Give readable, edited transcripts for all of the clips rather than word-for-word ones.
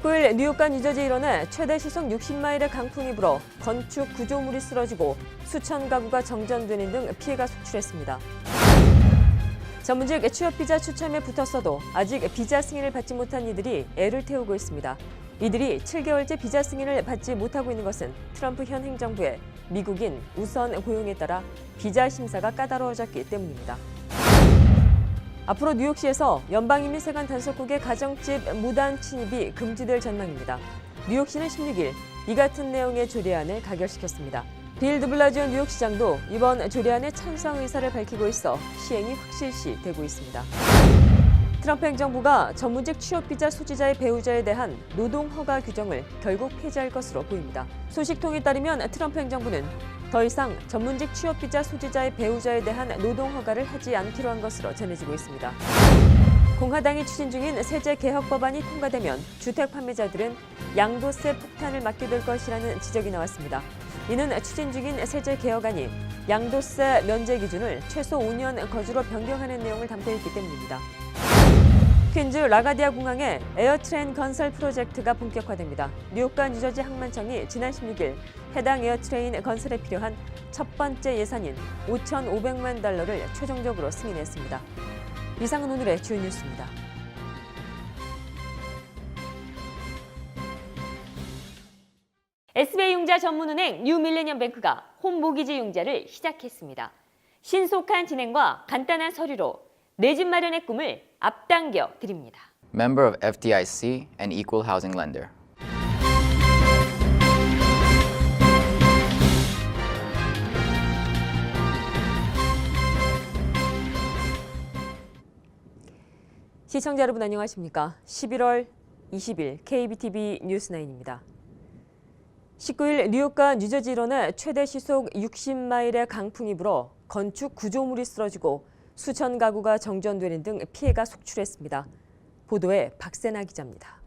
19일 뉴욕과 뉴저지 일원에 최대 시속 60마일의 강풍이 불어 건축 구조물이 쓰러지고 수천 가구가 정전되는 등 피해가 속출했습니다. 전문직 취업비자 추첨에 붙었어도 아직 비자 승인을 받지 못한 이들이 애를 태우고 있습니다. 이들이 7개월째 비자 승인을 받지 못하고 있는 것은 트럼프 현 행정부의 미국인 우선 고용에 따라 비자 심사가 까다로워졌기 때문입니다. 앞으로 뉴욕시에서 연방이민 세관 단속국의 가정집 무단 침입이 금지될 전망입니다. 뉴욕시는 16일 이 같은 내용의 조례안을 가결시켰습니다. 빌 드블라지오 뉴욕시장도 이번 조례안에 찬성 의사를 밝히고 있어 시행이 확실시되고 있습니다. 트럼프 행정부가 전문직 취업비자 소지자의 배우자에 대한 노동허가 규정을 결국 폐지할 것으로 보입니다. 소식통에 따르면 트럼프 행정부는 더 이상 전문직 취업비자 소지자의 배우자에 대한 노동허가를 하지 않기로 한 것으로 전해지고 있습니다. 공화당이 추진 중인 세제 개혁 법안이 통과되면 주택 판매자들은 양도세 폭탄을 맞게 될 것이라는 지적이 나왔습니다. 이는 추진 중인 세제 개혁안이 양도세 면제 기준을 최소 5년 거주로 변경하는 내용을 담고 있기 때문입니다. 퀸즈 라가디아 공항에 에어트레인 건설 프로젝트가 본격화됩니다. 뉴욕과 뉴저지 항만청이 지난 16일 해당 에어트레인 건설에 필요한 첫 번째 예산인 5,500만 달러를 최종적으로 승인했습니다. 이상은 오늘의 주요 뉴스입니다. SBI융자 전문은행 뉴밀레니엄뱅크가 홈모기지 융자를 시작했습니다. 신속한 진행과 간단한 서류로 내 집 마련의 꿈을 앞당겨 드립니다. Member of FDIC and Equal Housing Lender. 시청자 여러분 안녕하십니까? 11월 20일 KBTV 뉴스9입니다. 19일 뉴욕과 뉴저지 일원에 최대 시속 60마일의 강풍이 불어 건축 구조물이 쓰러지고 수천 가구가 정전되는 등 피해가 속출했습니다. 보도에 박세나 기자입니다.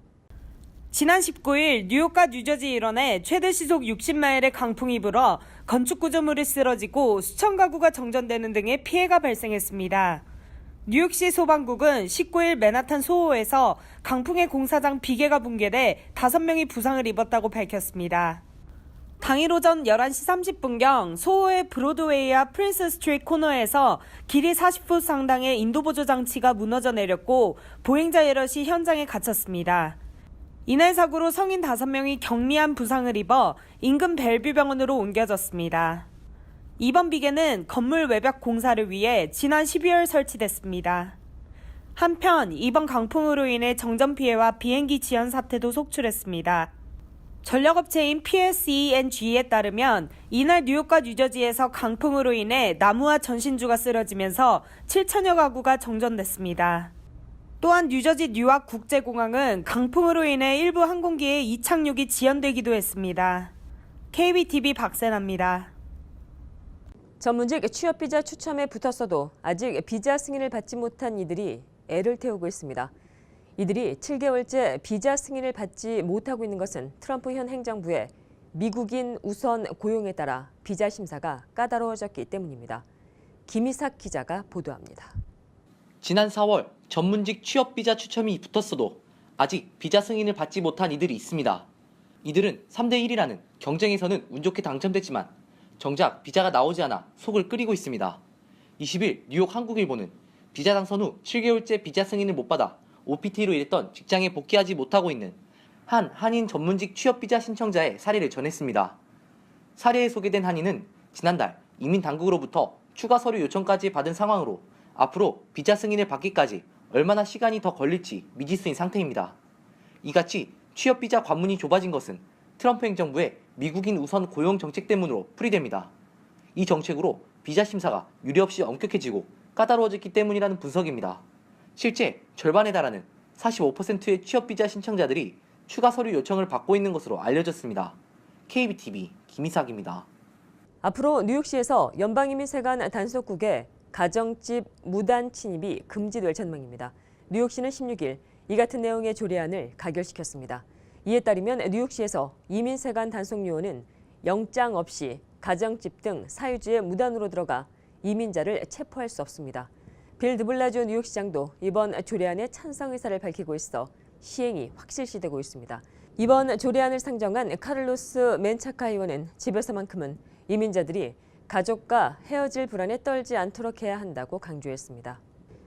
지난 19일 뉴욕과 뉴저지 일원에 최대 시속 60마일의 강풍이 불어 건축 구조물이 쓰러지고 수천 가구가 정전되는 등의 피해가 발생했습니다. 뉴욕시 소방국은 19일 맨하탄 소호에서 강풍의 공사장 비계가 붕괴돼 5명이 부상을 입었다고 밝혔습니다. 당일 오전 11시 30분경 소호의 브로드웨이 앞 프린스 스트리트 코너에서 길이 40풋 상당의 인도보조 장치가 무너져 내렸고 보행자 여럿이 현장에 갇혔습니다. 이날 사고로 성인 5명이 경미한 부상을 입어 인근 벨뷰 병원으로 옮겨졌습니다. 이번 비계는 건물 외벽 공사를 위해 지난 12월 설치됐습니다. 한편 이번 강풍으로 인해 정전 피해와 비행기 지연 사태도 속출했습니다. 전력업체인 PSE&G에 따르면 이날 뉴욕과 뉴저지에서 강풍으로 인해 나무와 전신주가 쓰러지면서 7천여 가구가 정전됐습니다. 또한 뉴저지 뉴악 국제공항은 강풍으로 인해 일부 항공기의 이착륙이 지연되기도 했습니다. KBTV 박세나입니다. 전문직 취업비자 추첨에 붙었어도 아직 비자 승인을 받지 못한 이들이 애를 태우고 있습니다. 이들이 7개월째 비자 승인을 받지 못하고 있는 것은 트럼프 현 행정부의 미국인 우선 고용에 따라 비자 심사가 까다로워졌기 때문입니다. 김희삭 기자가 보도합니다. 지난 4월 전문직 취업비자 추첨이 붙었어도 아직 비자 승인을 받지 못한 이들이 있습니다. 이들은 3대1이라는 경쟁에서는 운 좋게 당첨됐지만 정작 비자가 나오지 않아 속을 끓이고 있습니다. 20일 뉴욕 한국일보는 비자 당선 후 7개월째 비자 승인을 못 받아 OPT로 일했던 직장에 복귀하지 못하고 있는 한 한인 전문직 취업비자 신청자의 사례를 전했습니다. 사례에 소개된 한인은 지난달 이민 당국으로부터 추가 서류 요청까지 받은 상황으로 앞으로 비자 승인을 받기까지 얼마나 시간이 더 걸릴지 미지수인 상태입니다. 이같이 취업비자 관문이 좁아진 것은 트럼프 행정부의 미국인 우선 고용 정책 때문으로 풀이됩니다. 이 정책으로 비자 심사가 유례없이 엄격해지고 까다로워졌기 때문이라는 분석입니다. 실제 절반에 달하는 45%의 취업비자 신청자들이 추가 서류 요청을 받고 있는 것으로 알려졌습니다. KBTV 김희삭입니다. 앞으로 뉴욕시에서 연방이민세관 단속국의 가정집 무단 침입이 금지될 전망입니다. 뉴욕시는 16일 이 같은 내용의 조례안을 가결시켰습니다. 이에 따르면 뉴욕시에서 이민세관 단속요원은 영장 없이 가정집 등 사유지에 무단으로 들어가 이민자를 체포할 수 없습니다. 빌 드블라지오 뉴욕시장도 이번 조례안에 찬성 의사를 밝히고 있어 시행이 확실시되고 있습니다. 이번 조례안을 상정한 카를로스 멘차카 의원은 집에서만큼은 이민자들이 가족과 헤어질 불안에 떨지 않도록 해야 한다고 강조했습니다.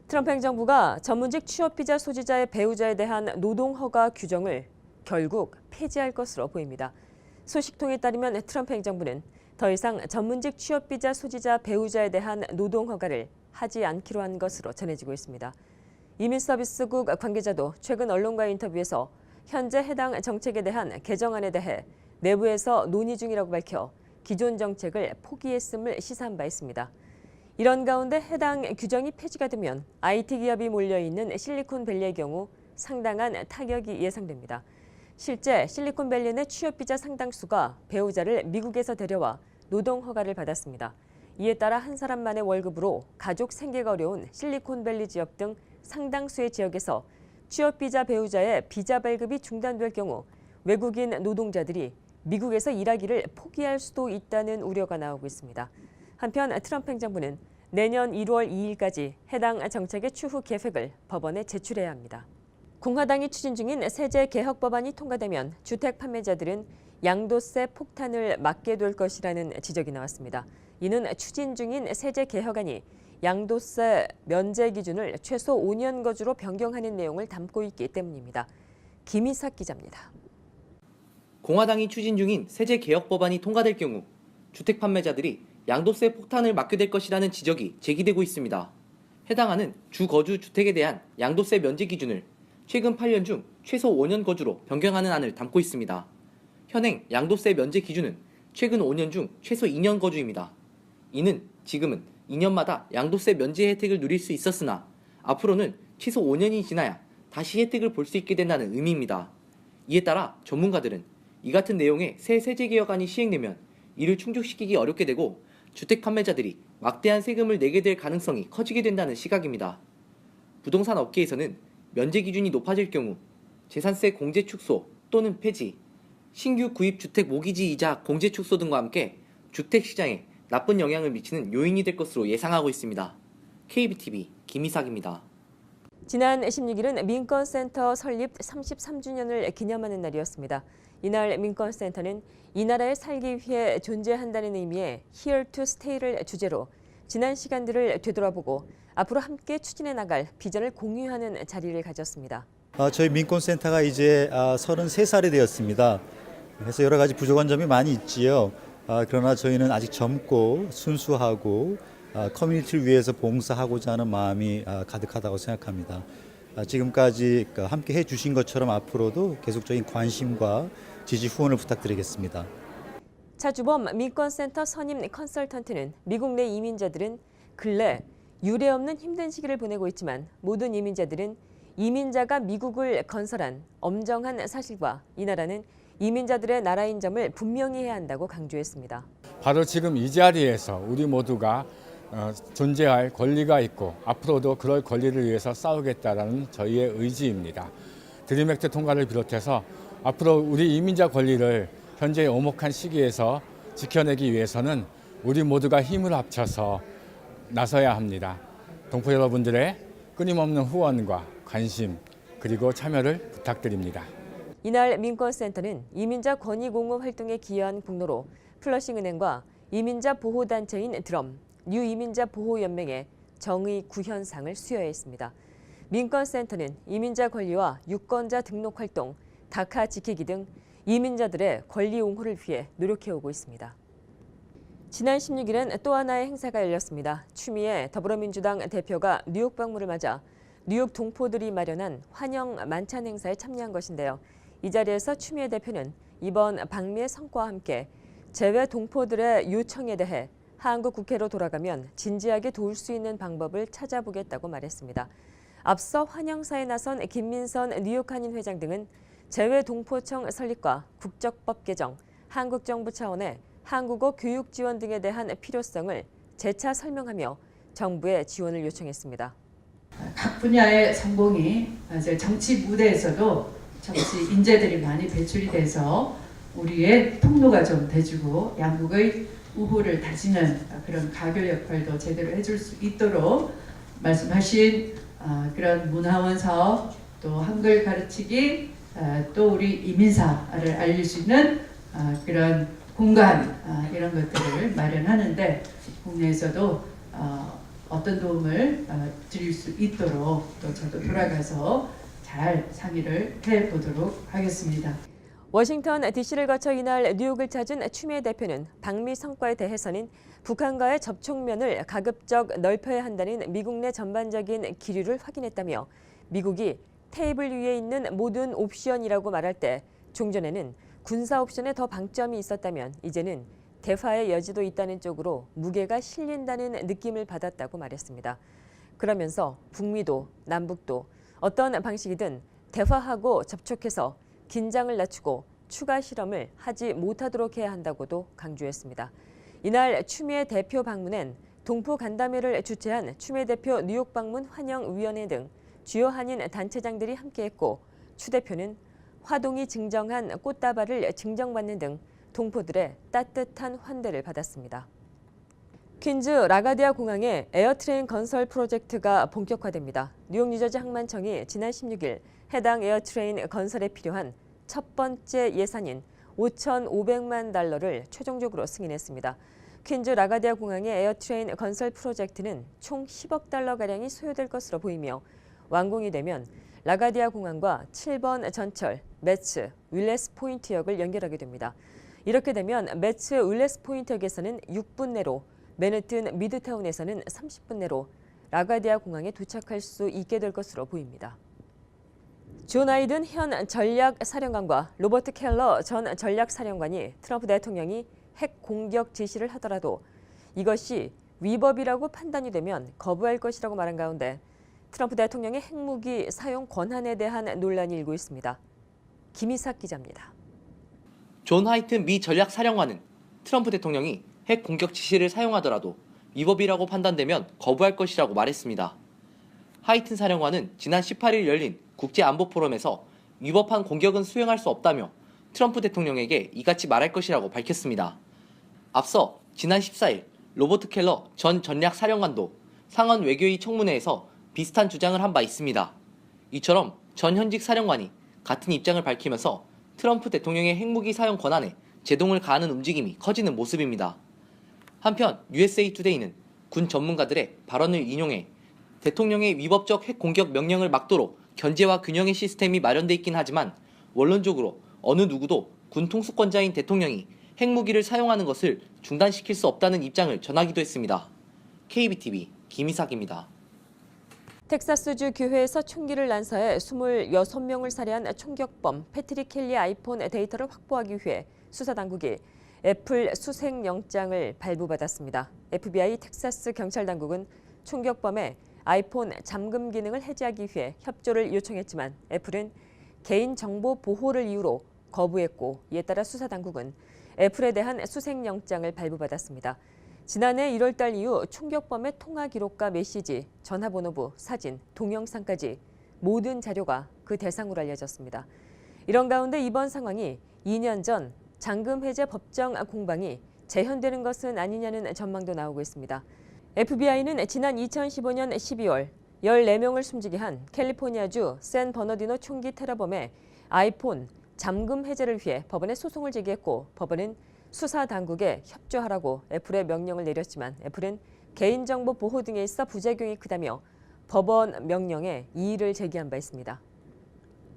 트럼프 행정부가 전문직 취업비자 소지자의 배우자에 대한 노동허가 규정을 결국 폐지할 것으로 보입니다. 소식통에 따르면 트럼프 행정부는 더 이상 전문직 취업비자 소지자 배우자에 대한 노동허가를 하지 않기로 한 것으로 전해지고 있습니다. 이민서비스국 관계자도 최근 언론과의 인터뷰에서 현재 해당 정책에 대한 개정안에 대해 내부에서 논의 중이라고 밝혀 기존 정책을 포기했음을 시사한 바 있습니다. 이런 가운데 해당 규정이 폐지가 되면 IT 기업이 몰려있는 실리콘밸리의 경우 상당한 타격이 예상됩니다. 실제 실리콘밸리 내 취업비자 상당수가 배우자를 미국에서 데려와 노동허가를 받았습니다. 이에 따라 한 사람만의 월급으로 가족 생계가 어려운 실리콘밸리 지역 등 상당수의 지역에서 취업비자 배우자의 비자 발급이 중단될 경우 외국인 노동자들이 미국에서 일하기를 포기할 수도 있다는 우려가 나오고 있습니다. 한편 트럼프 행정부는 내년 1월 2일까지 해당 정책의 추후 계획을 법원에 제출해야 합니다. 공화당이 추진 중인 세제 개혁 법안이 통과되면 주택 판매자들은 양도세 폭탄을 맞게 될 것이라는 지적이 나왔습니다. 이는 추진 중인 세제 개혁안이 양도세 면제 기준을 최소 5년 거주로 변경하는 내용을 담고 있기 때문입니다. 김희삭 기자입니다. 공화당이 추진 중인 세제 개혁 법안이 통과될 경우 주택 판매자들이 양도세 폭탄을 맞게 될 것이라는 지적이 제기되고 있습니다. 해당 안은 주 거주 주택에 대한 양도세 면제 기준을 최근 8년 중 최소 5년 거주로 변경하는 안을 담고 있습니다. 현행 양도세 면제 기준은 최근 5년 중 최소 2년 거주입니다. 이는 지금은 2년마다 양도세 면제 혜택을 누릴 수 있었으나 앞으로는 최소 5년이 지나야 다시 혜택을 볼 수 있게 된다는 의미입니다. 이에 따라 전문가들은 이 같은 내용의 새 세제 개혁안이 시행되면 이를 충족시키기 어렵게 되고 주택 판매자들이 막대한 세금을 내게 될 가능성이 커지게 된다는 시각입니다. 부동산 업계에서는 면제 기준이 높아질 경우 재산세 공제 축소 또는 폐지, 신규 구입 주택 모기지 이자 공제 축소 등과 함께 주택 시장에 나쁜 영향을 미치는 요인이 될 것으로 예상하고 있습니다. KBTV 김희삭입니다. 지난 16일은 민권센터 설립 33주년을 기념하는 날이었습니다. 이날 민권센터는 이 나라에 살기 위해 존재한다는 의미의 Here to Stay를 주제로 지난 시간들을 되돌아보고 앞으로 함께 추진해 나갈 비전을 공유하는 자리를 가졌습니다. 저희 민권센터가 이제 33살이 되었습니다. 그래서 여러 가지 부족한 점이 많이 있지요. 그러나 저희는 아직 젊고 순수하고 커뮤니티를 위해서 봉사하고자 하는 마음이 가득하다고 생각합니다. 지금까지 함께 해주신 것처럼 앞으로도 계속적인 관심과 지지 후원을 부탁드리겠습니다. 차주범 민권센터 선임 컨설턴트는 미국 내 이민자들은 근래 유례없는 힘든 시기를 보내고 있지만 모든 이민자들은 이민자가 미국을 건설한 엄정한 사실과 이 나라는 이민자들의 나라인 점을 분명히 해야 한다고 강조했습니다. 바로 지금 이 자리에서 우리 모두가 존재할 권리가 있고 앞으로도 그럴 권리를 위해서 싸우겠다라는 저희의 의지입니다. 드림 액트 통과를 비롯해서 앞으로 우리 이민자 권리를 현재의 오목한 시기에서 지켜내기 위해서는 우리 모두가 힘을 합쳐서 나서야 합니다. 동포 여러분들의 끊임없는 후원과 관심 그리고 참여를 부탁드립니다. 이날 민권센터는 이민자 권익옹호 활동에 기여한 공로로 플러싱은행과 이민자 보호단체인 드럼, 뉴 이민자 보호연맹의 정의 구현상을 수여했습니다. 민권센터는 이민자 권리와 유권자 등록 활동, 다카 지키기 등 이민자들의 권리 옹호를 위해 노력해오고 있습니다. 지난 16일엔 또 하나의 행사가 열렸습니다. 추미애 더불어민주당 대표가 뉴욕 방문을 맞아 뉴욕 동포들이 마련한 환영 만찬 행사에 참여한 것인데요. 이 자리에서 추미애 대표는 이번 방미의 성과와 함께 재외 동포들의 요청에 대해 한국 국회로 돌아가면 진지하게 도울 수 있는 방법을 찾아보겠다고 말했습니다. 앞서 환영사에 나선 김민선 뉴욕 한인 회장 등은 재외 동포청 설립과 국적법 개정, 한국 정부 차원의 한국어 교육 지원 등에 대한 필요성을 재차 설명하며 정부의 지원을 요청했습니다. 각 분야의 성공이 이제 정치 무대에서도 정치 인재들이 많이 배출이 돼서 우리의 통로가 좀 돼주고 양국의 우호를 다지는 그런 가교 역할도 제대로 해줄 수 있도록 말씀하신 그런 문화원 사업 또 한글 가르치기, 또 우리 이민사를 알릴 수 있는 그런 공간 이런 것들을 마련하는데 국내에서도 어떤 도움을 드릴 수 있도록 또 저도 돌아가서 잘 상의를 해보도록 하겠습니다. 워싱턴 DC를 거쳐 이날 뉴욕을 찾은 추미애 대표는 방미 성과에 대해서는 북한과의 접촉면을 가급적 넓혀야 한다는 미국 내 전반적인 기류를 확인했다며 미국이 테이블 위에 있는 모든 옵션이라고 말할 때 종전에는 군사 옵션에 더 방점이 있었다면 이제는 대화의 여지도 있다는 쪽으로 무게가 실린다는 느낌을 받았다고 말했습니다. 그러면서 북미도 남북도 어떤 방식이든 대화하고 접촉해서 긴장을 낮추고 추가 실험을 하지 못하도록 해야 한다고도 강조했습니다. 이날 추미애 대표 방문엔 동포 간담회를 주최한 추미애 대표 뉴욕 방문 환영위원회 등 주요 한인 단체장들이 함께했고 추 대표는 화동이 증정한 꽃다발을 증정받는 등 동포들의 따뜻한 환대를 받았습니다. 퀸즈 라가디아 공항에 에어트레인 건설 프로젝트가 본격화됩니다. 뉴욕 뉴저지 항만청이 지난 16일 해당 에어트레인 건설에 필요한 첫 번째 예산인 5,500만 달러를 최종적으로 승인했습니다. 퀸즈 라가디아 공항의 에어트레인 건설 프로젝트는 총 10억 달러가량이 소요될 것으로 보이며 완공이 되면 라가디아 공항과 7번 전철, 매츠, 윌레스 포인트역을 연결하게 됩니다. 이렇게 되면 매츠 윌레스 포인트역에서는 6분 내로, 맨해튼 미드타운에서는 30분 내로 라가디아 공항에 도착할 수 있게 될 것으로 보입니다. 존 아이든 현 전략사령관과 로버트 켈러 전 전략사령관이 트럼프 대통령이 핵 공격 지시를 하더라도 이것이 위법이라고 판단이 되면 거부할 것이라고 말한 가운데 트럼프 대통령의 핵무기 사용 권한에 대한 논란이 일고 있습니다. 김희삭 기자입니다. 존 하이튼 미 전략사령관은 트럼프 대통령이 핵 공격 지시를 사용하더라도 위법이라고 판단되면 거부할 것이라고 말했습니다. 하이튼 사령관은 지난 18일 열린 국제안보포럼에서 위법한 공격은 수행할 수 없다며 트럼프 대통령에게 이같이 말할 것이라고 밝혔습니다. 앞서 지난 14일 로버트 켈러 전 전략사령관도 상원 외교위 청문회에서 비슷한 주장을 한 바 있습니다. 이처럼 전 현직 사령관이 같은 입장을 밝히면서 트럼프 대통령의 핵무기 사용 권한에 제동을 가하는 움직임이 커지는 모습입니다. 한편 USA 투데이는 군 전문가들의 발언을 인용해 대통령의 위법적 핵 공격 명령을 막도록 견제와 균형의 시스템이 마련돼 있긴 하지만 원론적으로 어느 누구도 군 통수권자인 대통령이 핵무기를 사용하는 것을 중단시킬 수 없다는 입장을 전하기도 했습니다. KBTV 김희삭입니다. 텍사스주 교회에서 총기를 난사해 26명을 살해한 총격범 패트릭 켈리의 아이폰 데이터를 확보하기 위해 수사당국이 애플 수색영장을 발부받았습니다. FBI 텍사스 경찰당국은 총격범의 아이폰 잠금 기능을 해제하기 위해 협조를 요청했지만 애플은 개인정보 보호를 이유로 거부했고 이에 따라 수사당국은 애플에 대한 수색영장을 발부받았습니다. 지난해 1월 달 이후 총격범의 통화 기록과 메시지, 전화번호부, 사진, 동영상까지 모든 자료가 그 대상으로 알려졌습니다. 이런 가운데 이번 상황이 2년 전 잠금 해제 법정 공방이 재현되는 것은 아니냐는 전망도 나오고 있습니다. FBI는 지난 2015년 12월 14명을 숨지게 한 캘리포니아주 샌 버너디노 총기 테러범의 아이폰 잠금 해제를 위해 법원에 소송을 제기했고 법원은 수사 당국에 협조하라고 애플에 명령을 내렸지만 애플은 개인정보 보호 등에 있어 부작용이 크다며 법원 명령에 이의를 제기한 바 있습니다.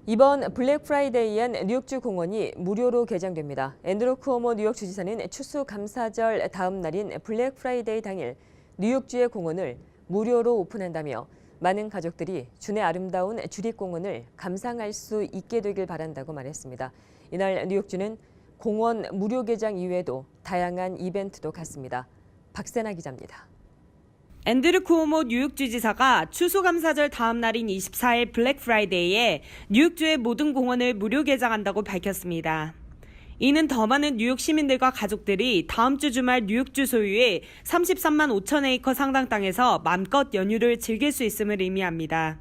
이번 블랙 프라이데이엔 뉴욕주 공원이 무료로 개장됩니다. 앤드루 쿠오모 뉴욕 주지사는 추수감사절 다음 날인 블랙 프라이데이 당일 뉴욕주의 공원을 무료로 오픈한다며 많은 가족들이 주의 아름다운 주립공원을 감상할 수 있게 되길 바란다고 말했습니다. 이날 뉴욕주는 공원 무료 개장 이외에도 다양한 이벤트도 갖습니다. 박세나 기자입니다. 앤드루 쿠오모 뉴욕주 지사가 추수감사절 다음 날인 24일 블랙 프라이데이에 뉴욕주의 모든 공원을 무료 개장한다고 밝혔습니다. 이는 더 많은 뉴욕 시민들과 가족들이 다음 주 주말 뉴욕주 소유의 33만 5천 에이커 상당 땅에서 맘껏 연휴를 즐길 수 있음을 의미합니다.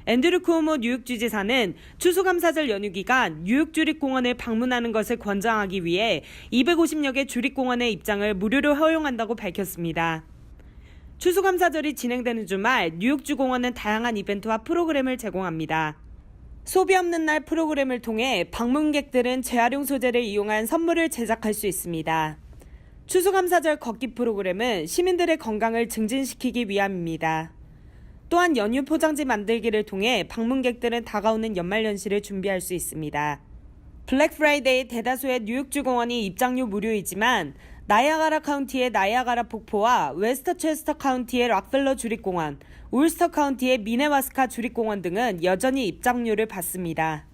앤드루 쿠오모 뉴욕주지사는 추수감사절 연휴 기간 뉴욕 주립공원을 방문하는 것을 권장하기 위해 250여 개 주립공원의 입장을 무료로 허용한다고 밝혔습니다. 추수감사절이 진행되는 주말 뉴욕주 공원은 다양한 이벤트와 프로그램을 제공합니다. 소비 없는 날 프로그램을 통해 방문객들은 재활용 소재를 이용한 선물을 제작할 수 있습니다. 추수감사절 걷기 프로그램은 시민들의 건강을 증진시키기 위함입니다. 또한 연휴 포장지 만들기를 통해 방문객들은 다가오는 연말연시를 준비할 수 있습니다. 블랙 프라이데이 대다수의 뉴욕주 공원이 입장료 무료이지만 나이아가라 카운티의 나이아가라 폭포와 웨스터체스터 카운티의 락펠러 주립공원, 울스터 카운티의 미네와스카 주립공원 등은 여전히 입장료를 받습니다.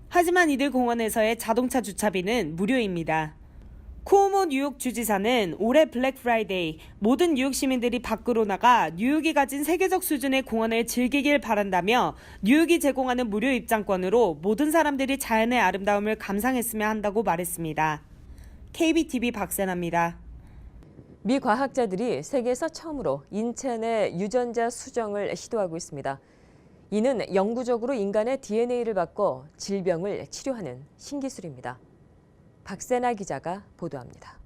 하지만 이들 공원에서의 자동차 주차비는 무료입니다. 쿠오모 뉴욕 주지사는 올해 블랙 프라이데이 모든 뉴욕 시민들이 밖으로 나가 뉴욕이 가진 세계적 수준의 공원을 즐기길 바란다며 뉴욕이 제공하는 무료 입장권으로 모든 사람들이 자연의 아름다움을 감상했으면 한다고 말했습니다. KBTV 박세나입니다. 미 과학자들이 세계에서 처음으로 인체 내 유전자 수정을 시도하고 있습니다. 이는 영구적으로 인간의 DNA를 바꿔 질병을 치료하는 신기술입니다. 박세나 기자가 보도합니다.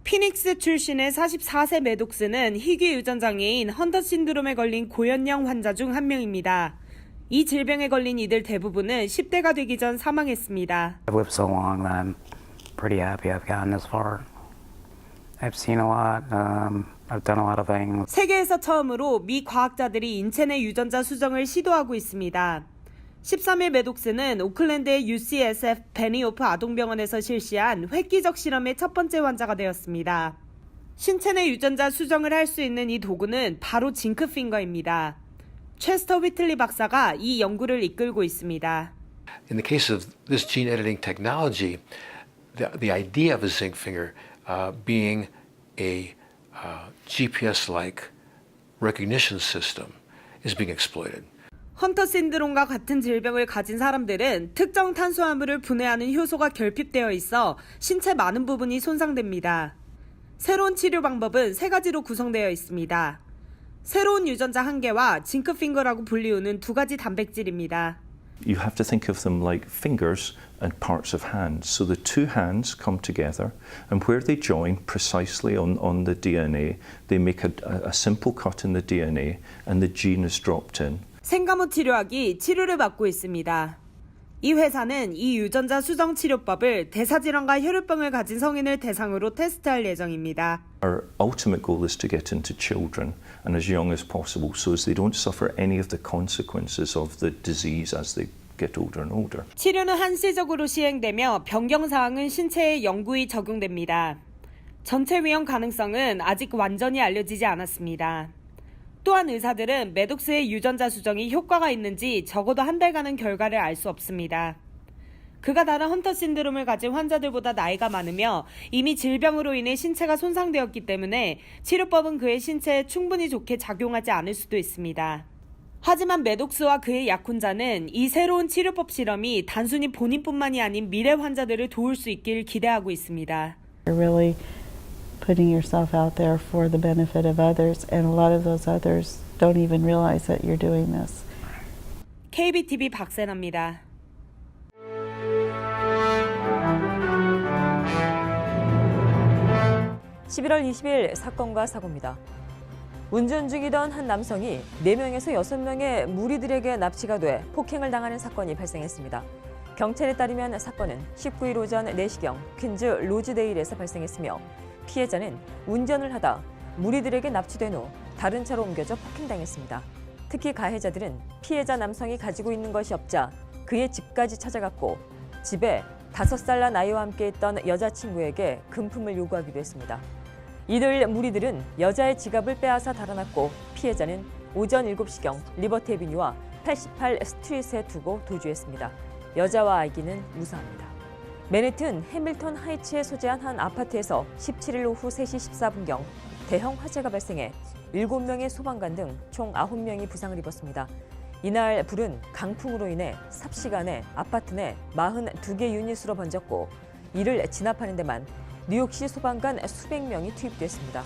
피닉스 출신의 44세 매독스는 희귀 유전장애인 헌터 신드롬에 걸린 고연령 환자 중 한 명입니다. 이 질병에 걸린 이들 대부분은 10대가 되기 전 사망했습니다. I've lived so long that I'm pretty happy I've gotten this far. I've seen a lot. I've done a lot of things. 세계에서 처음으로 미 과학자들이 인체 내 유전자 수정을 시도하고 있습니다. 13일 매독스는 오클랜드의 UCSF 베니오프 아동병원에서 실시한 획기적 실험의 첫 번째 환자가 되었습니다. 신체 내 유전자 수정을 할 수 있는 이 도구는 바로 징크핑거입니다. 체스터 위틀리 박사가 이 연구를 이끌고 있습니다. In the case of this gene editing technology, the idea of a zinc finger being a GPS-like recognition system is being exploited. 헌터 신드롬과 같은 질병을 가진 사람들은 특정 탄수화물을 분해하는 효소가 결핍되어 있어 신체 많은 부분이 손상됩니다. 새로운 치료 방법은 3가지로 구성되어 있습니다. 새로운 유전자 1개와 징크핑거라고 불리우는 2가지 단백질입니다. You have to think of them like fingers and parts of hands. So the two hands come together, and where they join precisely on the DNA, they make a simple cut in the DNA, and the gene is dropped in. 생가모 치료학이 치료를 받고 있습니다. 이 회사는 이 유전자 수정 치료법을 대사질환과 혈류병을 가진 성인을 대상으로 테스트할 예정입니다. Our ultimate goal is to get into children and as young as possible so as they don't suffer any of the consequences of the disease as they get older and older. 치료는 한시적으로 시행되며 변경 사항은 신체에 영구히 적용됩니다. 전체 위험 가능성은 아직 완전히 알려지지 않았습니다. 또한 의사들은 매독스의 유전자 수정이 효과가 있는지 적어도 한 달간은 결과를 알 수 없습니다. 그가 다른 헌터 신드롬을 가진 환자들보다 나이가 많으며 이미 질병으로 인해 신체가 손상되었기 때문에 치료법은 그의 신체에 충분히 좋게 작용하지 않을 수도 있습니다. 하지만 매독스와 그의 약혼자는 이 새로운 치료법 실험이 단순히 본인뿐만이 아닌 미래 환자들을 도울 수 있길 기대하고 있습니다. Really putting yourself out there for the benefit of others, and a lot of those others don't even realize that you're doing this. KBTV 박세나입니다. (11월 20일) 사건과 사고입니다. 운전 중이던 한 남성이 4명에서 6명의 무리들에게 납치가 돼 폭행을 당하는 사건이 발생했습니다. 경찰에 따르면 사건은 19일 오전 4시경 퀸즈 로즈데일에서 발생했으며 피해자는 운전을 하다 무리들에게 납치된 후 다른 차로 옮겨져 폭행당했습니다. 특히 가해자들은 피해자 남성이 가지고 있는 것이 없자 그의 집까지 찾아갔고 집에 5살 난 아이와 함께 있던 여자친구에게 금품을 요구하기도 했습니다. 이들 무리들은 여자의 지갑을 빼앗아 달아났고 피해자는 오전 7시경 리버티 애비뉴와 88 스트릿에 두고 도주했습니다. 여자와 아기는 무사합니다. 맨해튼 해밀턴 하이츠에 소재한 한 아파트에서 17일 오후 3시 14분경 대형 화재가 발생해 7명의 소방관 등 총 9명이 부상을 입었습니다. 이날 불은 강풍으로 인해 삽시간에 아파트 내 42개 유닛으로 번졌고 이를 진압하는 데만 뉴욕시 소방관 수백 명이 투입됐습니다.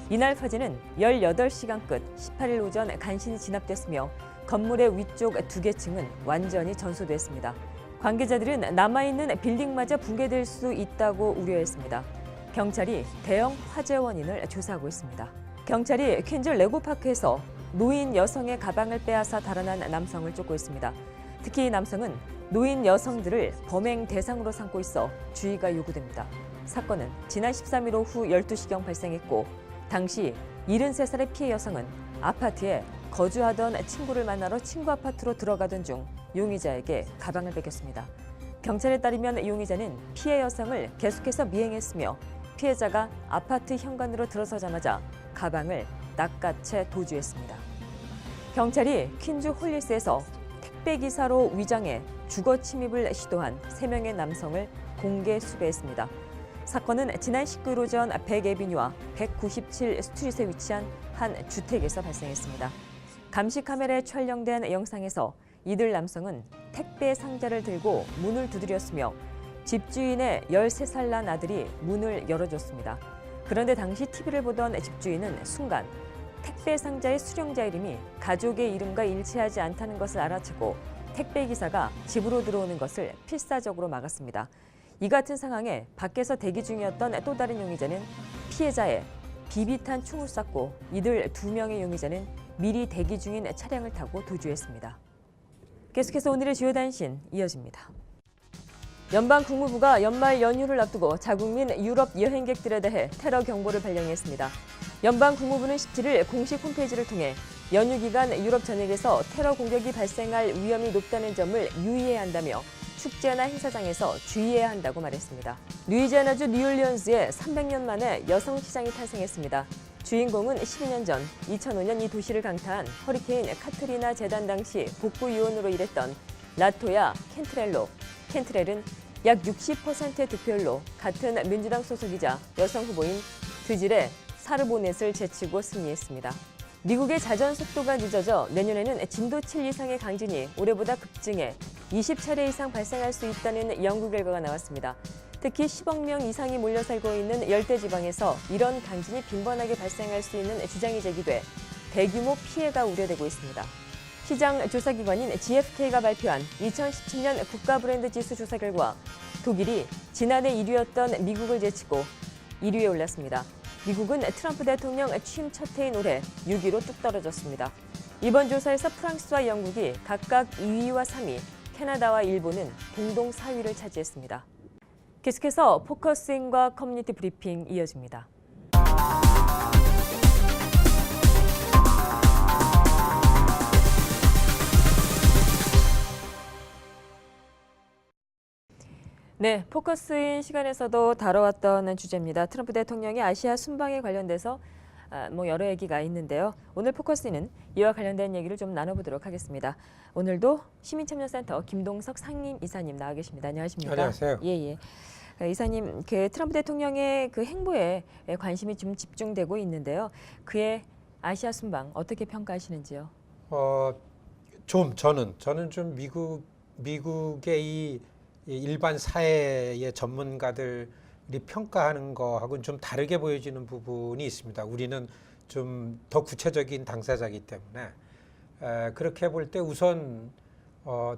이날 화재는 18시간 끝 18일 오전 간신히 진압됐으며 건물의 위쪽 2개 층은 완전히 전소됐습니다. 관계자들은 남아있는 빌딩마저 붕괴될 수 있다고 우려했습니다. 경찰이 대형 화재 원인을 조사하고 있습니다. 경찰이 퀸즈 레고파크에서 노인 여성의 가방을 빼앗아 달아난 남성을 쫓고 있습니다. 특히 남성은 노인 여성들을 범행 대상으로 삼고 있어 주의가 요구됩니다. 사건은 지난 13일 오후 12시경 발생했고 당시 73살의 피해 여성은 아파트에 거주하던 친구를 만나러 친구 아파트로 들어가던 중 용의자에게 가방을 뺏겼습니다. 경찰에 따르면 용의자는 피해 여성을 계속해서 미행했으며 피해자가 아파트 현관으로 들어서자마자 가방을 낚아채 도주했습니다. 경찰이 퀸즈 홀리스에서 택배기사로 위장해 주거 침입을 시도한 3명의 남성을 공개 수배했습니다. 사건은 지난 19일 오전 100에비뉴와 197 스트릿에 위치한 한 주택에서 발생했습니다. 감시 카메라에 촬영된 영상에서 이들 남성은 택배 상자를 들고 문을 두드렸으며 집주인의 13살 난 아들이 문을 열어줬습니다. 그런데 당시 TV를 보던 집주인은 순간 택배 상자의 수령자 이름이 가족의 이름과 일치하지 않다는 것을 알아채고 택배 기사가 집으로 들어오는 것을 필사적으로 막았습니다. 이 같은 상황에 밖에서 대기 중이었던 또 다른 용의자는 피해자의 비비탄 총을 쐈고 이들 2명의 용의자는 미리 대기 중인 차량을 타고 도주했습니다. 계속해서 오늘의 주요 단신 이어집니다. 연방 국무부가 연말 연휴를 앞두고 자국민 유럽 여행객들에 대해 테러 경보를 발령했습니다. 연방 국무부는 17일 공식 홈페이지를 통해 연휴 기간 유럽 전역에서 테러 공격이 발생할 위험이 높다는 점을 유의해야 한다며 축제나 행사장에서 주의해야 한다고 말했습니다. 루이지애나주 뉴올리언스에 300년 만에 여성 시장이 탄생했습니다. 주인공은 12년 전 2005년 이 도시를 강타한 허리케인 카트리나 재단 당시 복구 요원으로 일했던 라토야 캔트렐로. 캔트렐은 약 60%의 득표율로 같은 민주당 소속이자 여성 후보인 드질의 사르보넷을 제치고 승리했습니다. 미국의 자전 속도가 늦어져 내년에는 진도 7 이상의 강진이 올해보다 급증해 20차례 이상 발생할 수 있다는 연구 결과가 나왔습니다. 특히 10억 명 이상이 몰려 살고 있는 열대지방에서 이런 강진이 빈번하게 발생할 수 있는 주장이 제기돼 대규모 피해가 우려되고 있습니다. 시장 조사기관인 GfK가 발표한 2017년 국가브랜드 지수 조사 결과 독일이 지난해 1위였던 미국을 제치고 1위에 올랐습니다. 미국은 트럼프 대통령 취임 첫 해인 올해 6위로 뚝 떨어졌습니다. 이번 조사에서 프랑스와 영국이 각각 2위와 3위, 캐나다와 일본은 공동 4위를 차지했습니다. 계속해서 포커스인과 커뮤니티 브리핑 이어집니다. 네, 포커스인 시간에서도 다뤄왔던 주제입니다. 트럼프 대통령의 아시아 순방에 관련돼서 여러 얘기가 있는데요. 오늘 포커스인은 이와 관련된 얘기를 좀 나눠보도록 하겠습니다. 오늘도 시민참여센터 김동석 상임 이사님 나와 계십니다. 안녕하십니까? 안녕하세요. 예. 이사님, 그 트럼프 대통령의 그 행보에 관심이 좀 집중되고 있는데요. 그의 아시아 순방 어떻게 평가하시는지요? 저는 좀 미국의 이 일반 사회의 전문가들이 평가하는 거하고는 좀 다르게 보여지는 부분이 있습니다. 우리는 좀 더 구체적인 당사자이기 때문에 그렇게 볼 때 우선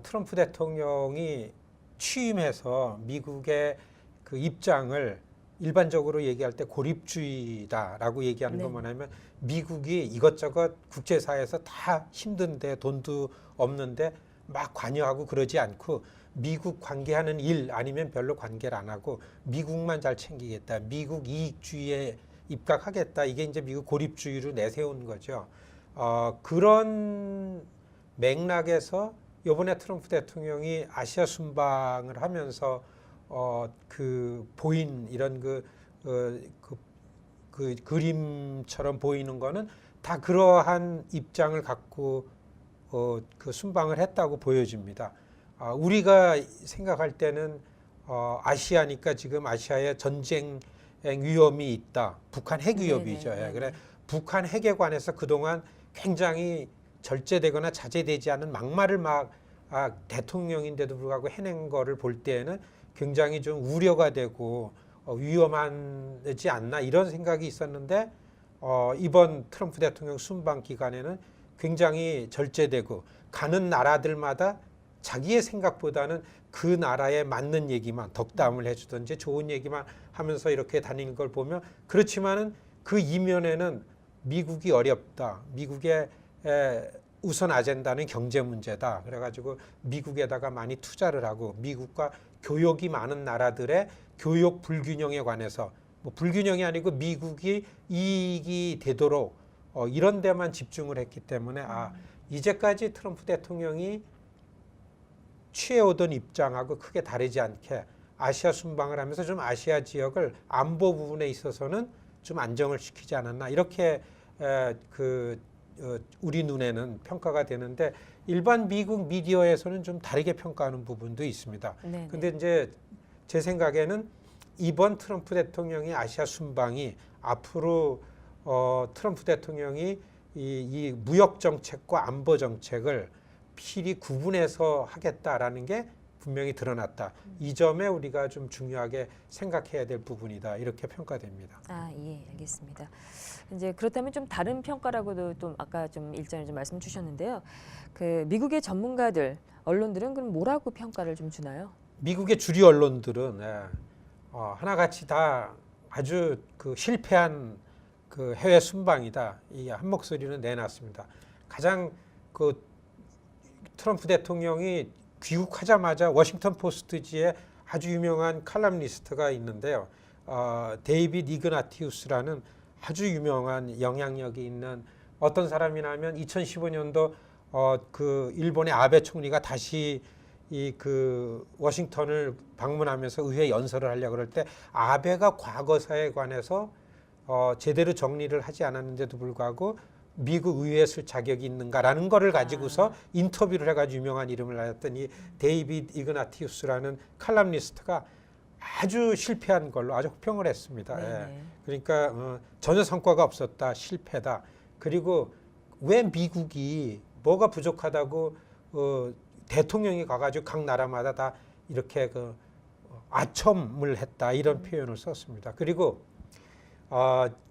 트럼프 대통령이 취임해서 미국의 그 입장을 일반적으로 얘기할 때 고립주의다라고 얘기하는 건 뭐냐면 미국이 이것저것 국제사회에서 다 힘든데 돈도 없는데 막 관여하고 그러지 않고 미국 관계하는 일 아니면 별로 관계를 안 하고 미국만 잘 챙기겠다. 미국 이익주의에 입각하겠다. 이게 이제 미국 고립주의로 내세운 거죠. 그런 맥락에서 이번에 트럼프 대통령이 아시아 순방을 하면서 보인 이런 그 그림처럼 보이는 거는 다 그러한 입장을 갖고 그 순방을 했다고 보여집니다. 우리가 생각할 때는 아시아니까 지금 아시아에 전쟁 위험이 있다. 북한 핵 위협이죠. 그래 북한 핵에 관해서 그동안 굉장히 절제되거나 자제되지 않은 막말을 대통령인데도 불구하고 해낸 거를 볼 때에는 굉장히 좀 우려가 되고 위험하지 않나 이런 생각이 있었는데 이번 트럼프 대통령 순방 기간에는 굉장히 절제되고 가는 나라들마다 자기의 생각보다는 그 나라에 맞는 얘기만 덕담을 해주든지 좋은 얘기만 하면서 이렇게 다니는 걸 보면 그렇지만은 그 이면에는 미국이 어렵다. 미국의 우선 아젠다는 경제 문제다. 그래가지고 미국에다가 많이 투자를 하고 미국과 교역이 많은 나라들의 교역 불균형에 관해서 뭐 불균형이 아니고 미국이 이익이 되도록 이런 데만 집중을 했기 때문에 이제까지 트럼프 대통령이 취해오던 입장하고 크게 다르지 않게 아시아 순방을 하면서 좀 아시아 지역을 안보 부분에 있어서는 좀 안정을 시키지 않았나 이렇게 우리 눈에는 평가가 되는데 일반 미국 미디어에서는 좀 다르게 평가하는 부분도 있습니다. 그런데 이제 제 생각에는 이번 트럼프 대통령의 아시아 순방이 앞으로 트럼프 대통령이 이 무역 정책과 안보 정책을 필히 구분해서 하겠다라는 게 분명히 드러났다. 이 점에 우리가 좀 중요하게 생각해야 될 부분이다. 이렇게 평가됩니다. 예, 알겠습니다. 이제 그렇다면 좀 다른 평가라고도 좀 아까 좀 일전에 좀 말씀 주셨는데요. 그 미국의 전문가들, 언론들은 그럼 뭐라고 평가를 좀 주나요? 미국의 주류 언론들은 하나같이 다 아주 그 실패한 그 해외 순방이다. 이 한 목소리는 내놨습니다. 가장 그 트럼프 대통령이 귀국하자마자 워싱턴 포스트지에 아주 유명한 칼럼니스트가 있는데요. 데이빗 이그나티우스라는 아주 유명한 영향력이 있는 어떤 사람이냐면 2015년도 그 일본의 아베 총리가 다시 이 그 워싱턴을 방문하면서 의회 연설을 하려고 그럴 때 아베가 과거사에 관해서 제대로 정리를 하지 않았는데도 불구하고 미국 의회에 쓸 자격이 있는가라는 거를 가지고서 인터뷰를 해가지고 유명한 이름을 날렸던 이 데이빗 이그나티우스라는 칼럼니스트가 아주 실패한 걸로 아주 혹평을 했습니다. 예. 그러니까 전혀 성과가 없었다, 실패다. 그리고 왜 미국이 뭐가 부족하다고 대통령이 가가지고 각 나라마다 다 이렇게 아첨을 했다 이런 표현을 썼습니다. 그리고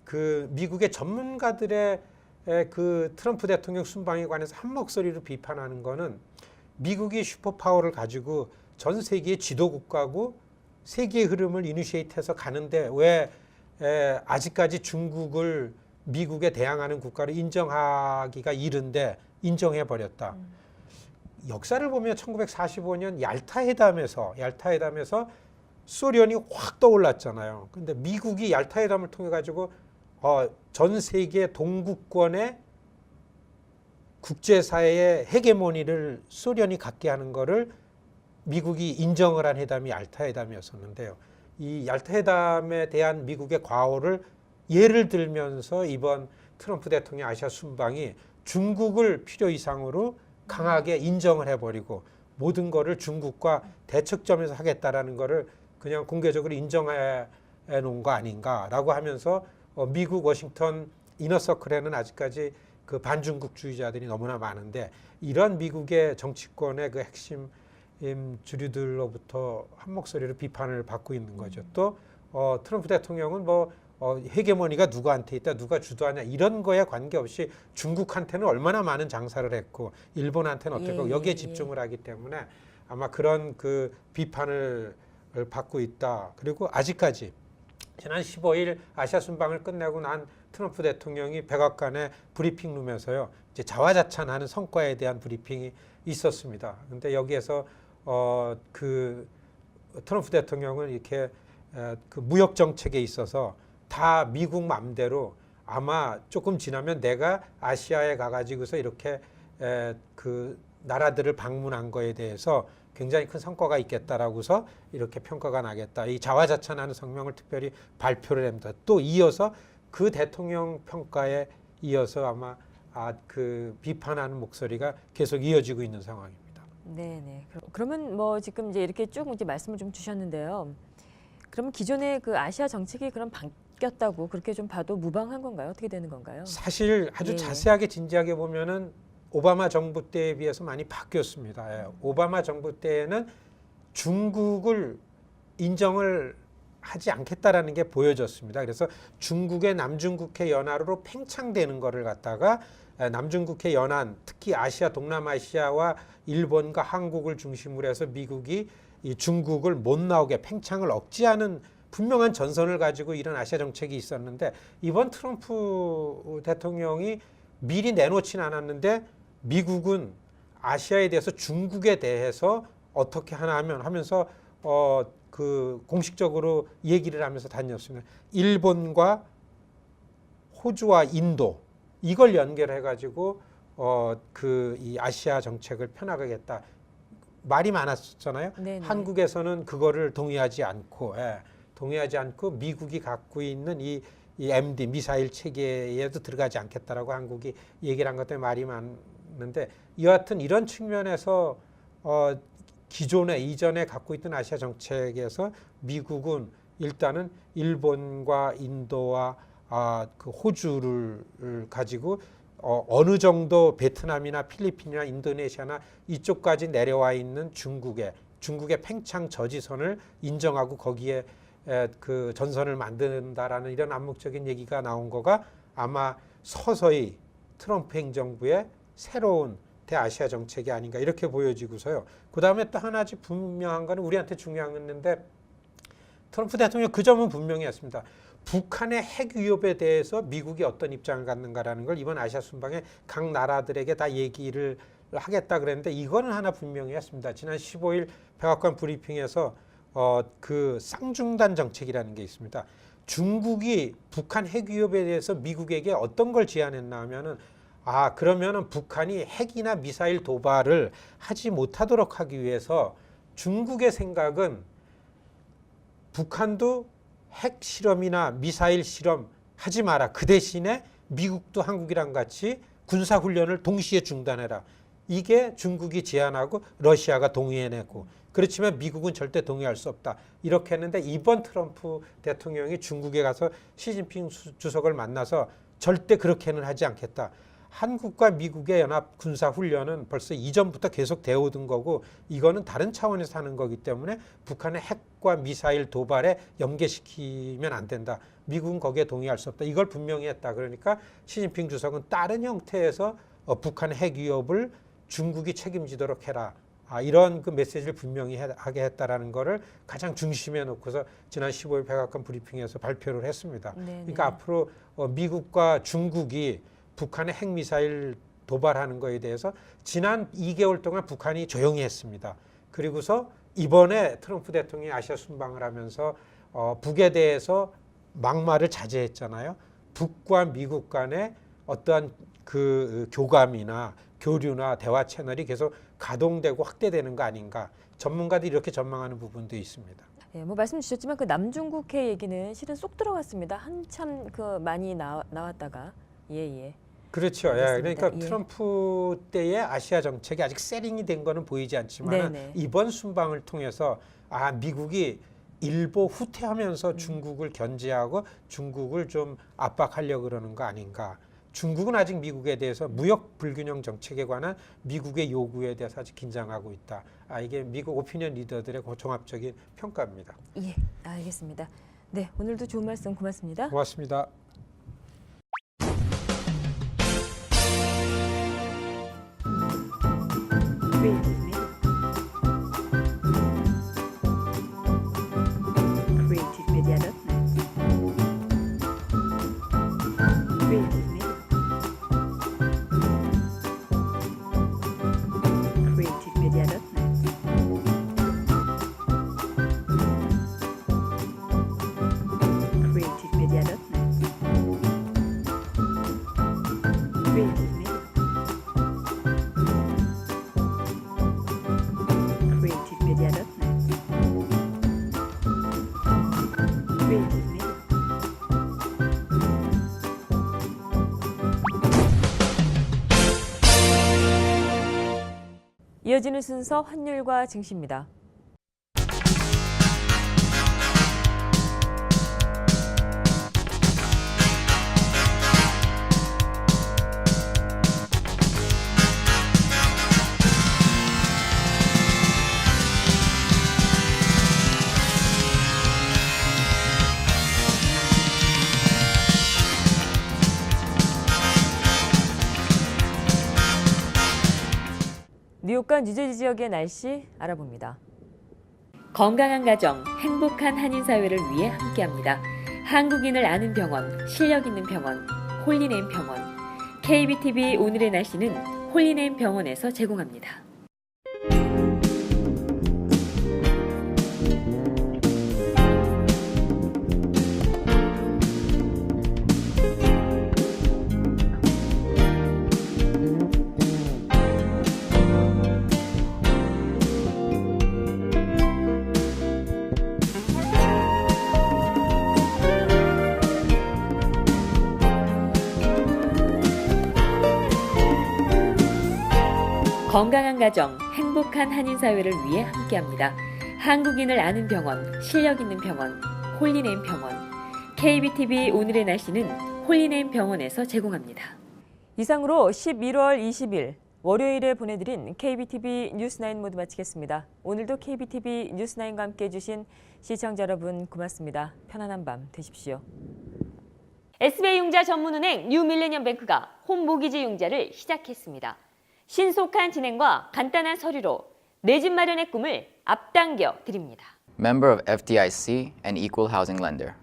그 미국의 전문가들의 그 트럼프 대통령 순방에 관해서 한 목소리로 비판하는 거는 미국이 슈퍼파워를 가지고 전 세계의 지도국가고 세계의 흐름을 이니시에이트해서 가는데 왜 아직까지 중국을 미국에 대항하는 국가로 인정하기가 이른데 인정해버렸다. 역사를 보면 1945년 얄타 회담에서 소련이 확 떠올랐잖아요. 근데 미국이 얄타 회담을 통해 가지고 전 세계 동구권의 국제사회의 헤게모니를 소련이 갖게 하는 거를 미국이 인정을 한 회담이 얄타 회담이었었는데요. 이 얄타 회담에 대한 미국의 과오를 예를 들면서 이번 트럼프 대통령 아시아 순방이 중국을 필요 이상으로 강하게 인정을 해버리고 모든 거를 중국과 대척점에서 하겠다라는 거를 그냥 공개적으로 인정해 놓은 거 아닌가라고 하면서 미국 워싱턴 이너서클에는 아직까지 그 반중국주의자들이 너무나 많은데 이런 미국의 정치권의 그 핵심 주류들로부터 한 목소리로 비판을 받고 있는 거죠. 또 트럼프 대통령은 헤게모니가 누구한테 있다, 누가 주도하냐 이런 거에 관계없이 중국한테는 얼마나 많은 장사를 했고 일본한테는 어떻고 여기에 집중을 하기 때문에 아마 그런 그 비판을 받고 있다. 그리고 아직까지 지난 15일 아시아 순방을 끝내고 난 트럼프 대통령이 백악관의 브리핑룸에서요 이제 자화자찬하는 성과에 대한 브리핑이 있었습니다. 그런데 여기에서 그 트럼프 대통령은 이렇게 그 무역 정책에 있어서 다 미국 맘대로 아마 조금 지나면 내가 아시아에 가가지고서 이렇게 그 나라들을 방문한 거에 대해서 굉장히 큰 성과가 있겠다라고서 이렇게 평가가 나겠다. 이 자화자찬하는 성명을 특별히 발표를 합니다. 또 이어서 그 대통령 평가에 이어서 아마 그 비판하는 목소리가 계속 이어지고 있는 상황입니다. 네네. 그러면 지금 이제 이렇게 쭉 이제 말씀을 좀 주셨는데요. 그러면 기존의 그 아시아 정책이 그럼 바뀌었다고 그렇게 좀 봐도 무방한 건가요? 어떻게 되는 건가요? 사실 아주 자세하게 진지하게 보면은 오바마 정부 때에 비해서 많이 바뀌었습니다. 오바마 정부 때에는 중국을 인정을 하지 않겠다라는 게 보여졌습니다. 그래서 중국의 남중국해 연안으로 팽창되는 거를 갖다가 남중국해 연안, 특히 아시아, 동남아시아와 일본과 한국을 중심으로 해서 미국이 이 중국을 못 나오게 팽창을 억제하는 분명한 전선을 가지고 이런 아시아 정책이 있었는데 이번 트럼프 대통령이 미리 내놓지는 않았는데 미국은 아시아에 대해서 중국에 대해서 어떻게 하나 하면서 그 공식적으로 얘기를 하면서 다녔습니다. 일본과 호주와 인도 이걸 연결해 가지고 이 아시아 정책을 펴나가겠다. 말이 많았잖아요. 네네. 한국에서는 그거를 동의하지 않고 미국이 갖고 있는 이 MD 미사일 체계에도 들어가지 않겠다라고 한국이 얘기를 한 것 때문에 말이 많은데 여하튼 이런 측면에서 이전에 갖고 있던 아시아 정책에서 미국은 일단은 일본과 인도와 그 호주를 가지고 어느 정도 베트남이나 필리핀이나 인도네시아나 이쪽까지 내려와 있는 중국의 팽창 저지선을 인정하고 거기에 그 전선을 만든다라는 이런 암묵적인 얘기가 나온 거가 아마 서서히 트럼프 행정부의 새로운 대아시아 정책이 아닌가 이렇게 보여지고서요. 그 다음에 또 하나 분명한 거는 우리한테 중요한 건데 트럼프 대통령 그 점은 분명히 했습니다. 북한의 핵 위협에 대해서 미국이 어떤 입장을 갖는가라는 걸 이번 아시아 순방에 각 나라들에게 다 얘기를 하겠다 그랬는데 이거는 하나 분명히 했습니다. 지난 15일 백악관 브리핑에서 그 쌍중단 정책이라는 게 있습니다. 중국이 북한 핵 위협에 대해서 미국에게 어떤 걸 제안했나 하면은 그러면은 북한이 핵이나 미사일 도발을 하지 못하도록 하기 위해서 중국의 생각은 북한도 핵 실험이나 미사일 실험 하지 마라. 그 대신에 미국도 한국이랑 같이 군사훈련을 동시에 중단해라. 이게 중국이 제안하고 러시아가 동의해내고 그렇지만 미국은 절대 동의할 수 없다. 이렇게 했는데 이번 트럼프 대통령이 중국에 가서 시진핑 주석을 만나서 절대 그렇게는 하지 않겠다. 한국과 미국의 연합 군사훈련은 벌써 이전부터 계속 되어 오던 거고 이거는 다른 차원에서 하는 거기 때문에 북한의 핵과 미사일 도발에 연계시키면 안 된다. 미국은 거기에 동의할 수 없다. 이걸 분명히 했다. 그러니까 시진핑 주석은 다른 형태에서 북한의 핵 위협을 중국이 책임지도록 해라. 이런 그 메시지를 분명히 하게 했다라는 거를 가장 중심에 놓고서 지난 15일 백악관 브리핑에서 발표를 했습니다. 네네. 그러니까 앞으로 미국과 중국이 북한의 핵미사일 도발하는 거에 대해서 지난 2개월 동안 북한이 조용히 했습니다. 그리고서 이번에 트럼프 대통령이 아시아 순방을 하면서 북에 대해서 막말을 자제했잖아요. 북과 미국 간의 어떠한 그 교감이나 교류나 대화 채널이 계속 가동되고 확대되는 거 아닌가. 전문가들이 이렇게 전망하는 부분도 있습니다. 예, 말씀 주셨지만 그 남중국해 얘기는 실은 쏙 들어갔습니다. 한참 많이 나왔다가 예. 그렇죠. 알겠습니다. 그러니까 트럼프 때의 아시아 정책이 아직 세링이 된 거는 보이지 않지만 이번 순방을 통해서 미국이 일보 후퇴하면서 중국을 견제하고 중국을 좀 압박하려고 그러는 거 아닌가. 중국은 아직 미국에 대해서 무역 불균형 정책에 관한 미국의 요구에 대해서 아직 긴장하고 있다. 이게 미국 오피니언 리더들의 종합적인 평가입니다. 예, 알겠습니다. 네, 오늘도 좋은 말씀 고맙습니다. 고맙습니다. 이어지는 순서 환율과 증시입니다. 뉴욕과 뉴저지 지역의 날씨 알아봅니다. 건강한 가정, 행복한 한인사회를 위해 함께합니다. 한국인을 아는 병원, 실력 있는 병원, 홀리네임 병원. KBTV 오늘의 날씨는 홀리네임 병원에서 제공합니다. 건강한 가정, 행복한 한인사회를 위해 함께합니다. 한국인을 아는 병원, 실력 있는 병원, 홀리네임 병원. KBTV 오늘의 날씨는 홀리네임 병원에서 제공합니다. 이상으로 11월 20일 월요일에 보내드린 KBTV 뉴스9 모두 마치겠습니다. 오늘도 KBTV 뉴스9과 함께해 주신 시청자 여러분 고맙습니다. 편안한 밤 되십시오. SBI 융자 전문은행 뉴밀레니엄뱅크가 홈모기지 융자를 시작했습니다. 신속한 진행과 간단한 서류로 내 집 마련의 꿈을 앞당겨 드립니다. Member of FDIC and Equal Housing Lender.